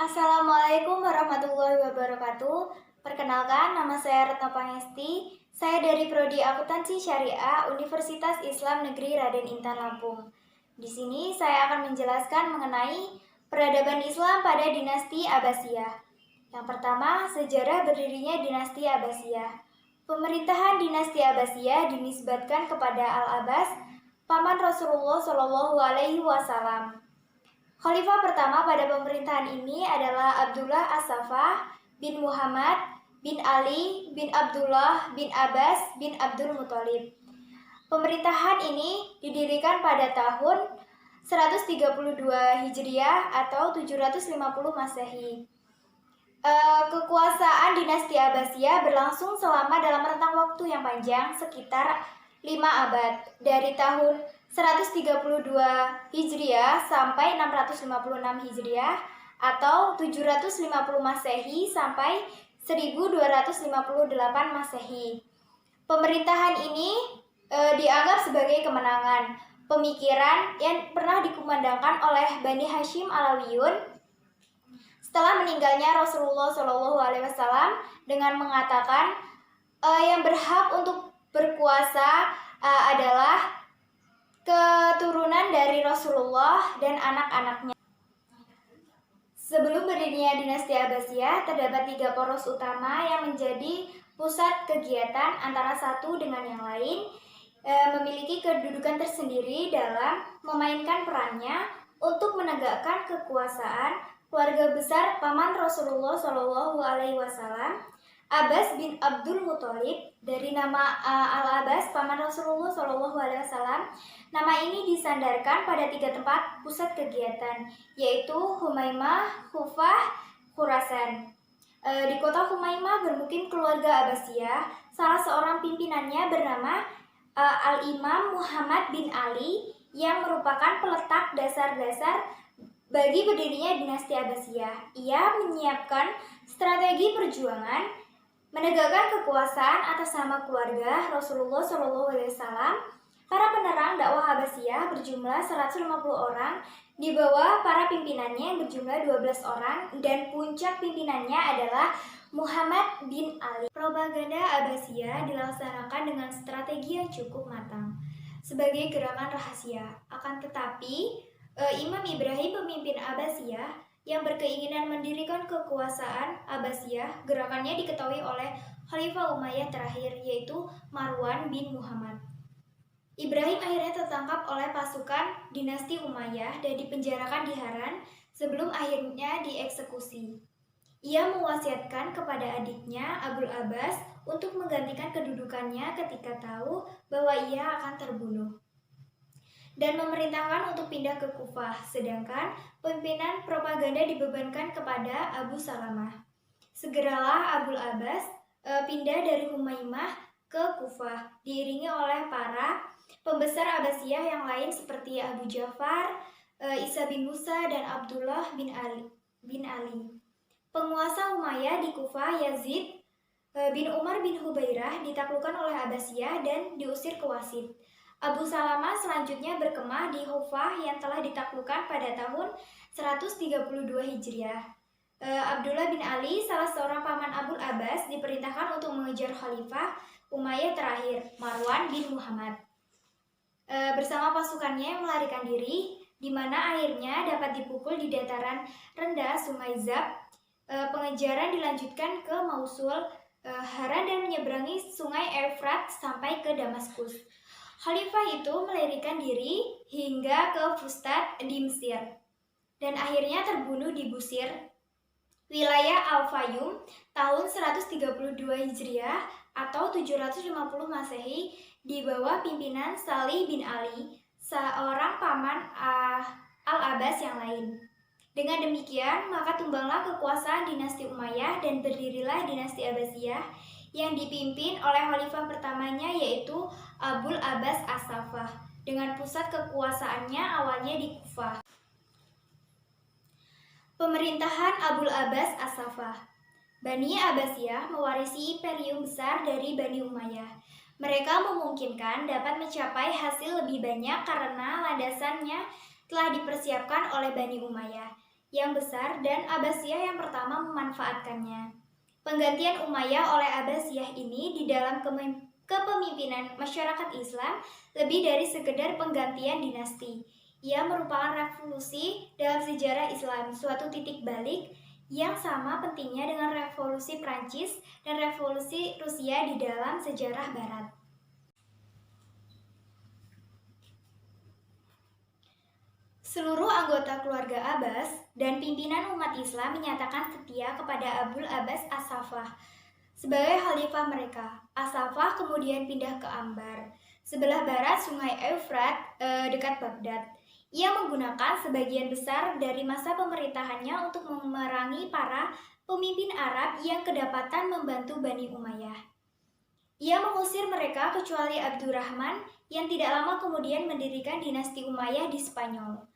Assalamualaikum warahmatullahi wabarakatuh. Perkenalkan, nama saya Retno Pangesti. Saya dari Prodi Akuntansi Syariah Universitas Islam Negeri Raden Intan Lampung. Di sini saya akan menjelaskan mengenai peradaban Islam pada dinasti Abbasiyah. Yang pertama, sejarah berdirinya dinasti Abbasiyah. Pemerintahan dinasti Abbasiyah dinisbatkan kepada Al-Abbas, paman Rasulullah Shallallahu Alaihi Wasallam. Khalifah pertama pada pemerintahan ini adalah Abdullah As-Saffah bin Muhammad bin Ali bin Abdullah bin Abbas bin Abdul Muthalib. Pemerintahan ini didirikan pada tahun 132 Hijriah atau 750 Masehi. Kekuasaan dinasti Abbasiyah berlangsung selama dalam rentang waktu yang panjang sekitar 5 abad, dari tahun 132 Hijriah sampai 656 Hijriah atau 750 Masehi sampai 1258 Masehi. Pemerintahan ini dianggap sebagai kemenangan pemikiran yang pernah dikumandangkan oleh Bani Hashim Alawiyun setelah meninggalnya Rasulullah Shallallahu Alaihi Wasallam dengan mengatakan yang berhak untuk berkuasa adalah keturunan dari Rasulullah dan anak-anaknya. Sebelum berdirinya dinasti Abbasiyah, terdapat 3 poros utama yang menjadi pusat kegiatan antara satu dengan yang lain, memiliki kedudukan tersendiri dalam memainkan perannya untuk menegakkan kekuasaan keluarga besar paman Rasulullah Shallallahu Alaihi Wasallam, Abbas bin Abdul Muthalib. Dari nama Al-Abbas, paman Rasulullah Shallallahu Alaihi Wasallam, nama ini disandarkan pada 3 tempat pusat kegiatan, yaitu Humaimah, Kufah, Khurasan. Di kota Humaimah bermukim keluarga Abbasiyah. Salah seorang pimpinannya bernama Al-Imam Muhammad bin Ali yang merupakan peletak dasar-dasar bagi berdirinya dinasti Abbasiyah. Ia menyiapkan strategi perjuangan menegakkan kekuasaan atas nama keluarga Rasulullah Shallallahu Alaihi Wasallam. Para penerang dakwah Abbasiyah berjumlah 150 orang di bawah para pimpinannya yang berjumlah 12 orang, dan puncak pimpinannya adalah Muhammad bin Ali. Propaganda Abbasiyah dilaksanakan dengan strategi yang cukup matang sebagai gerakan rahasia. Akan tetapi Imam Ibrahim, pemimpin Abbasiyah yang berkeinginan mendirikan kekuasaan Abbasiyah, gerakannya diketahui oleh Khalifah Umayyah terakhir, yaitu Marwan bin Muhammad. Ibrahim akhirnya tertangkap oleh pasukan dinasti Umayyah dan dipenjarakan di Haran sebelum akhirnya dieksekusi. Ia mewasiatkan kepada adiknya Abul Abbas untuk menggantikan kedudukannya ketika tahu bahwa ia akan terbunuh, dan memerintahkan untuk pindah ke Kufah, sedangkan pimpinan propaganda dibebankan kepada Abu Salamah. Segeralah Abul Abbas pindah dari Humaimah ke Kufah, diiringi oleh para pembesar Abbasiyah yang lain seperti Abu Ja'far, Isa bin Musa, dan Abdullah bin Ali. Penguasa Umayyah di Kufah, Yazid bin Umar bin Hubairah, ditaklukkan oleh Abbasiyah dan diusir ke Wasit. Abu Salamah selanjutnya berkemah di Hufah yang telah ditaklukkan pada tahun 132 Hijriah. Abdullah bin Ali, salah seorang paman Abul Abbas, diperintahkan untuk mengejar Khalifah Umayyah terakhir, Marwan bin Muhammad. Bersama pasukannya yang melarikan diri, di mana akhirnya dapat dipukul di dataran rendah Sungai Zab. Pengejaran dilanjutkan ke Mausul, Haran, dan menyeberangi Sungai Efrat sampai ke Damaskus. Khalifah itu melarikan diri hingga ke Fustat di Mesir dan akhirnya terbunuh di Busir, wilayah Al-Fayum, tahun 132 Hijriah atau 750 Masehi di bawah pimpinan Salih bin Ali, seorang paman Al-Abbas yang lain. Dengan demikian, maka tumbanglah kekuasaan dinasti Umayyah dan berdirilah dinasti Abbasiyah yang dipimpin oleh khalifah pertamanya, yaitu Abul Abbas As-Saffah, dengan pusat kekuasaannya awalnya di Kufah. Pemerintahan Abul Abbas As-Saffah. Bani Abbasiyah mewarisi imperium besar dari Bani Umayyah. Mereka memungkinkan dapat mencapai hasil lebih banyak karena landasannya telah dipersiapkan oleh Bani Umayyah, yang besar dan Abbasiyah yang pertama memanfaatkannya. Penggantian Umayyah oleh Abbasiyah ini di dalam kepemimpinan masyarakat Islam lebih dari sekedar penggantian dinasti. Ia merupakan revolusi dalam sejarah Islam, suatu titik balik yang sama pentingnya dengan revolusi Prancis dan revolusi Rusia di dalam sejarah Barat. Seluruh anggota keluarga Abbas dan pimpinan umat Islam menyatakan setia kepada Abul Abbas As-Saffah sebagai khalifah mereka. As-Saffah kemudian pindah ke Ambar, sebelah barat sungai Eufrat dekat Baghdad. Ia menggunakan sebagian besar dari masa pemerintahannya untuk memerangi para pemimpin Arab yang kedapatan membantu Bani Umayyah. Ia mengusir mereka kecuali Abdurrahman yang tidak lama kemudian mendirikan dinasti Umayyah di Spanyol.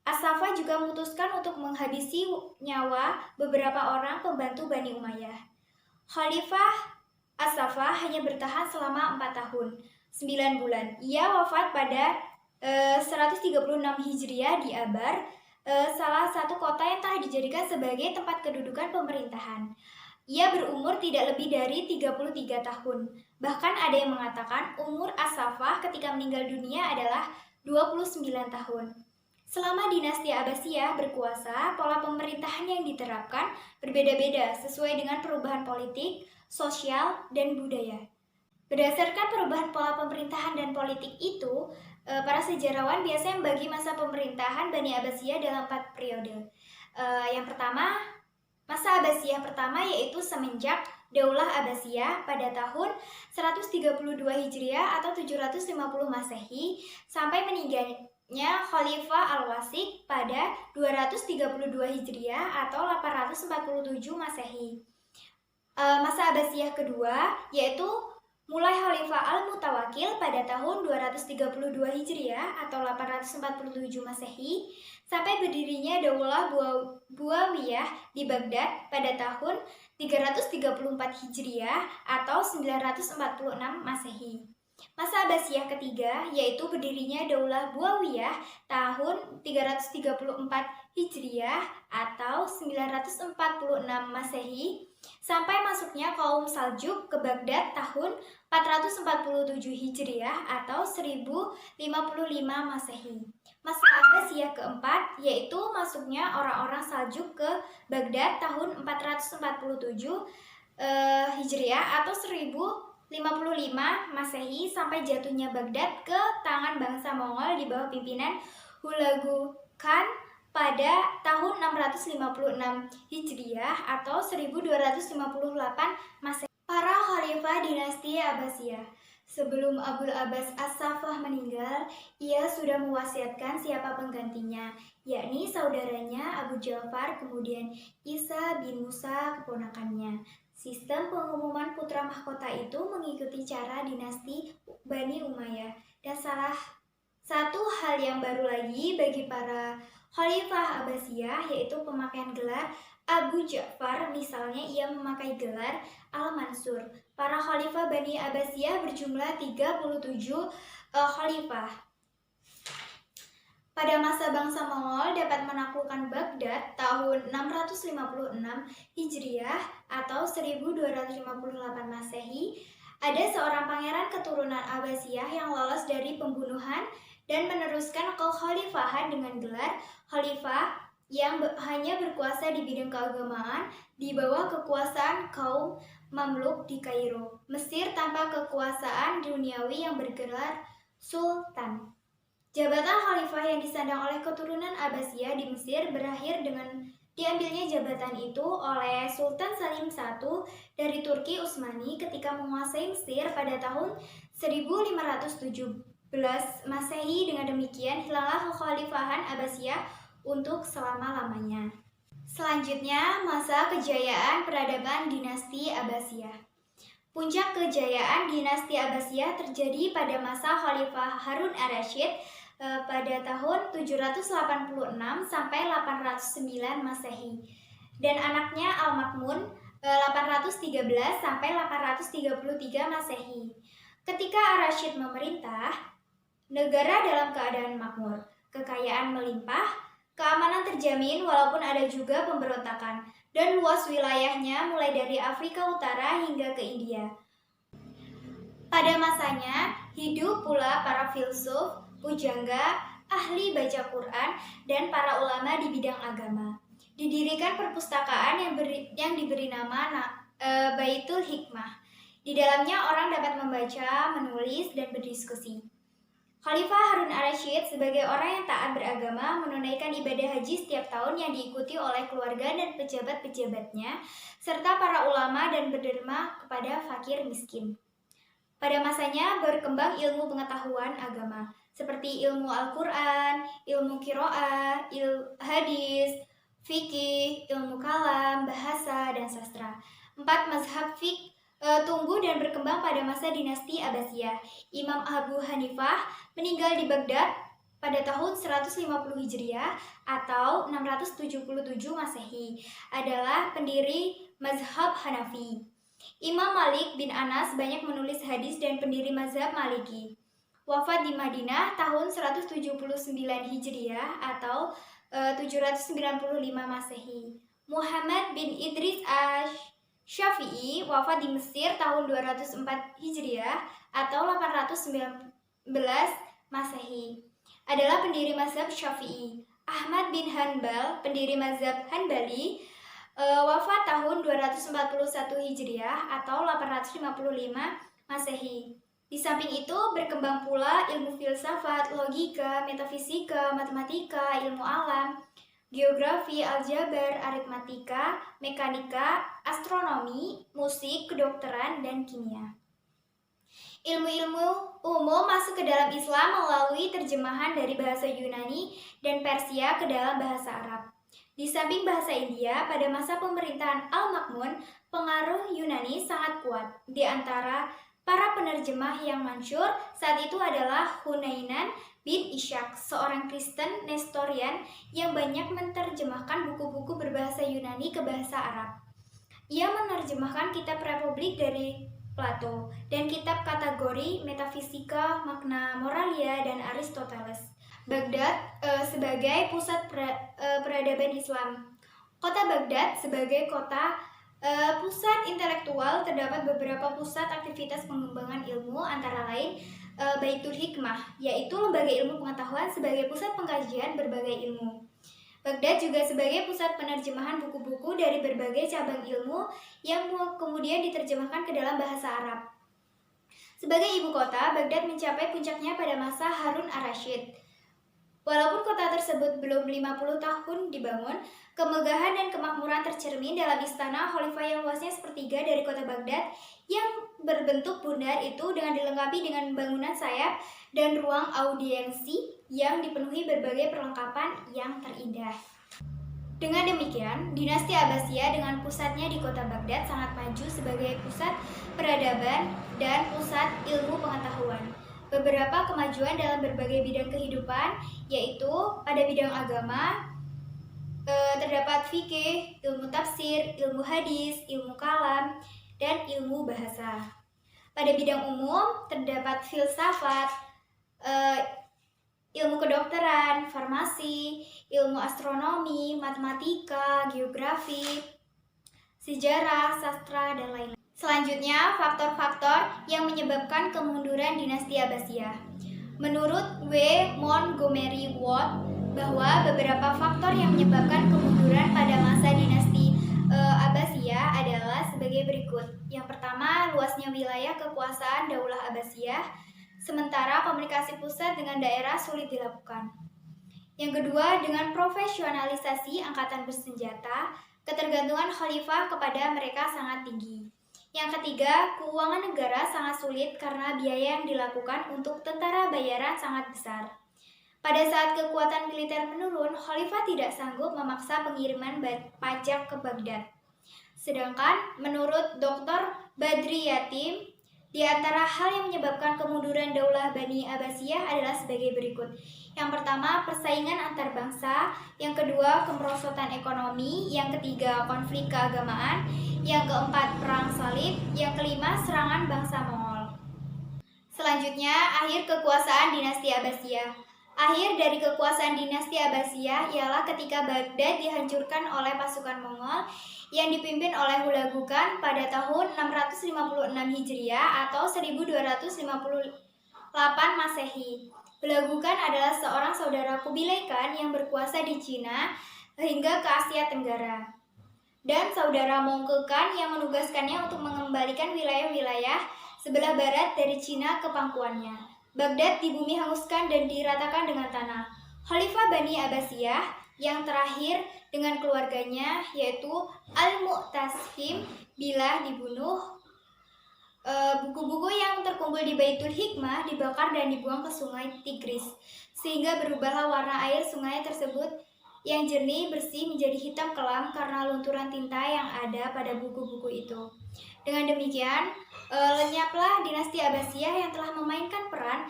As-Saffah juga memutuskan untuk menghabisi nyawa beberapa orang pembantu Bani Umayyah. Khalifah As-Saffah hanya bertahan selama 4 tahun, 9 bulan. Ia wafat pada 136 Hijriah di Abar, salah satu kota yang telah dijadikan sebagai tempat kedudukan pemerintahan. Ia berumur tidak lebih dari 33 tahun. Bahkan ada yang mengatakan umur As-Saffah ketika meninggal dunia adalah 29 tahun. Selama dinasti Abbasiyah berkuasa, pola pemerintahan yang diterapkan berbeda-beda sesuai dengan perubahan politik, sosial, dan budaya. Berdasarkan perubahan pola pemerintahan dan politik itu, para sejarawan biasanya membagi masa pemerintahan Bani Abbasiyah dalam 4 periode. Yang pertama, masa Abbasiyah pertama yaitu semenjak Daulah Abbasiyah pada tahun 132 Hijriah atau 750 Masehi sampai meninggalnya Khalifah Al-Wasik pada 232 Hijriah atau 847 Masehi. Masa Abbasiyah kedua yaitu mulai Khalifah Al-Mutawakkil pada tahun 232 Hijriah atau 847 Masehi sampai berdirinya Daulah Buawiyah di Baghdad pada tahun 334 Hijriah atau 946 Masehi. Masa Abbasiyah ketiga yaitu berdirinya Daulah Buawiyah tahun 334 Hijriah atau 946 Masehi sampai masuknya kaum Saljuk ke Baghdad tahun 447 Hijriah atau 1055 Masehi. Masa Abbasiyah keempat yaitu masuknya orang-orang Saljuk ke Baghdad tahun 447 Hijriah atau 1055 Masehi sampai jatuhnya Baghdad ke tangan bangsa Mongol di bawah pimpinan Hulagu Khan pada tahun 656 Hijriah atau 1258 Masehi. Para khalifah dinasti Abbasiyah. Sebelum Abul Abbas As-Saffah meninggal, ia sudah mewasiatkan siapa penggantinya, yakni saudaranya Abu Ja'far, kemudian Isa bin Musa keponakannya. Sistem pengumuman putra mahkota itu mengikuti cara dinasti Bani Umayyah. Dan salah satu hal yang baru lagi bagi para Khalifah Abbasiyah yaitu pemakaian gelar Abu Ja'far, misalnya ia memakai gelar Al-Mansur. Para Khalifah Bani Abbasiyah berjumlah 37 khalifah. Pada masa bangsa Mongol dapat menaklukkan Baghdad tahun 656 Hijriah atau 1258 Masehi, ada seorang pangeran keturunan Abbasiyah yang lolos dari pembunuhan dan meneruskan kekhalifahan dengan gelar khalifah yang hanya berkuasa di bidang keagamaan di bawah kekuasaan kaum Mamluk di Kairo, Mesir tanpa kekuasaan duniawi yang bergelar sultan. Jabatan khalifah yang disandang oleh keturunan Abbasiyah di Mesir berakhir dengan diambilnya jabatan itu oleh Sultan Salim I dari Turki Utsmani ketika menguasai Mesir pada tahun 1517 Masehi. Dengan demikian hilanglah kekhalifahan Abbasiyah untuk selama-lamanya. Selanjutnya, masa kejayaan peradaban dinasti Abbasiyah. Puncak kejayaan dinasti Abbasiyah terjadi pada masa Khalifah Harun ar-Rasyid pada tahun 786 sampai 809 Masehi dan anaknya Al-Makmun 813 sampai 833 Masehi. Ketika ar-Rasyid memerintah, negara dalam keadaan makmur, kekayaan melimpah, Keamanan terjamin walaupun ada juga pemberontakan, dan luas wilayahnya mulai dari Afrika Utara hingga ke India. Pada masanya, hidup pula para filsuf, pujangga, ahli baca Quran, dan para ulama di bidang agama. Didirikan perpustakaan yang diberi nama Baitul Hikmah. Di dalamnya orang dapat membaca, menulis, dan berdiskusi. Khalifah Harun ar-Rasyid sebagai orang yang taat beragama menunaikan ibadah haji setiap tahun yang diikuti oleh keluarga dan pejabat-pejabatnya, serta para ulama dan berderma kepada fakir miskin. Pada masanya berkembang ilmu pengetahuan agama, seperti ilmu Al-Quran, ilmu Qiraah, ilmu hadis, fikih, ilmu kalam, bahasa, dan sastra. 4 mazhab fiqh tumbuh dan berkembang pada masa dinasti Abbasiyah. Imam Abu Hanifah meninggal di Baghdad pada tahun 150 Hijriah atau 677 Masehi, adalah pendiri mazhab Hanafi. Imam Malik bin Anas banyak menulis hadis dan pendiri mazhab Maliki. Wafat di Madinah tahun 179 Hijriah atau 795 Masehi. Muhammad bin Idris Syafi'i wafat di Mesir tahun 204 Hijriah atau 819 Masehi. Adalah pendiri mazhab Syafi'i. Ahmad bin Hanbal, pendiri mazhab Hanbali, wafat tahun 241 Hijriah atau 855 Masehi. Di samping itu berkembang pula ilmu filsafat, logika, metafisika, matematika, ilmu alam, geografi, aljabar, aritmatika, mekanika, astronomi, musik, kedokteran, dan kimia. Ilmu-ilmu umum masuk ke dalam Islam melalui terjemahan dari bahasa Yunani dan Persia ke dalam bahasa Arab. Di samping bahasa India, pada masa pemerintahan Al-Ma'mun, pengaruh Yunani sangat kuat. Di antara para penerjemah yang masyhur saat itu adalah Hunainan bin Ishaq, seorang Kristen Nestorian yang banyak menerjemahkan buku-buku berbahasa Yunani ke bahasa Arab. Ia menerjemahkan kitab Republik dari Plato dan kitab kategori metafisika, makna moralia, dan Aristoteles. Baghdad sebagai pusat peradaban Islam. Kota Baghdad sebagai kota pusat intelektual, terdapat beberapa pusat aktivitas pengembangan ilmu, antara lain Baitul Hikmah, yaitu lembaga ilmu pengetahuan sebagai pusat pengkajian berbagai ilmu. Baghdad juga sebagai pusat penerjemahan buku-buku dari berbagai cabang ilmu yang kemudian diterjemahkan ke dalam bahasa Arab. Sebagai ibu kota, Baghdad mencapai puncaknya pada masa Harun ar-Rasyid. Walaupun kota tersebut belum 50 tahun dibangun, kemegahan dan kemakmuran tercermin dalam istana khalifah yang luasnya sepertiga dari kota Baghdad yang berbentuk bundar itu, dengan dilengkapi dengan bangunan sayap dan ruang audiensi yang dipenuhi berbagai perlengkapan yang terindah. Dengan demikian, dinasti Abbasiyah dengan pusatnya di kota Baghdad sangat maju sebagai pusat peradaban dan pusat ilmu pengetahuan. Beberapa kemajuan dalam berbagai bidang kehidupan, yaitu pada bidang agama, terdapat fikih, ilmu tafsir, ilmu hadis, ilmu kalam, dan ilmu bahasa. Pada bidang umum, terdapat filsafat, ilmu kedokteran, farmasi, ilmu astronomi, matematika, geografi, sejarah, sastra, dan lain-lain. Selanjutnya, faktor-faktor yang menyebabkan kemunduran dinasti Abbasiyah. Menurut W. Montgomery Watt, bahwa beberapa faktor yang menyebabkan kemunduran pada masa dinasti Abbasiyah adalah sebagai berikut. Yang pertama, luasnya wilayah kekuasaan Daulah Abbasiyah, sementara komunikasi pusat dengan daerah sulit dilakukan. Yang kedua, dengan profesionalisasi angkatan bersenjata, ketergantungan khalifah kepada mereka sangat tinggi. Yang ketiga, keuangan negara sangat sulit karena biaya yang dilakukan untuk tentara bayaran sangat besar. Pada saat kekuatan militer menurun, khalifah tidak sanggup memaksa pengiriman pajak ke Baghdad. Sedangkan menurut Dr. Badri Yatim, di antara hal yang menyebabkan kemunduran Daulah Bani Abbasiyah adalah sebagai berikut. Yang pertama, persaingan antar bangsa. Yang kedua, kemerosotan ekonomi. Yang ketiga, konflik keagamaan. Yang keempat, perang salib. Yang kelima, serangan bangsa Mongol. Selanjutnya, akhir kekuasaan dinasti Abbasiyah. Akhir dari kekuasaan dinasti Abbasiyah ialah ketika Baghdad dihancurkan oleh pasukan Mongol yang dipimpin oleh Hulagu Khan pada tahun 656 Hijriah atau 1258 Masehi. Hulagu Khan adalah seorang saudara Kubilai Khan yang berkuasa di Cina hingga ke Asia Tenggara. Dan saudara Mongke Khan yang menugaskannya untuk mengembalikan wilayah-wilayah sebelah barat dari Cina ke pangkuannya. Baghdad di bumi hanguskan dan diratakan dengan tanah. Khalifah Bani Abbasiyah yang terakhir dengan keluarganya yaitu Al-Mu'tasim bila dibunuh. Buku-buku yang terkumpul di Baitul Hikmah dibakar dan dibuang ke sungai Tigris sehingga berubahlah warna air sungai tersebut yang jernih bersih menjadi hitam kelam karena lunturan tinta yang ada pada buku-buku itu. Dengan demikian, lenyaplah dinasti Abbasiyah yang telah memainkan peran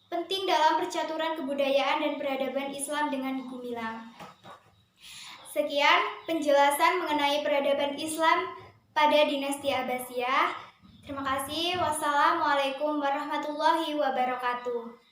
penting dalam percaturan kebudayaan dan peradaban Islam dengan gemilang. Sekian penjelasan mengenai peradaban Islam pada dinasti Abbasiyah. Terima kasih. Wassalamualaikum warahmatullahi wabarakatuh.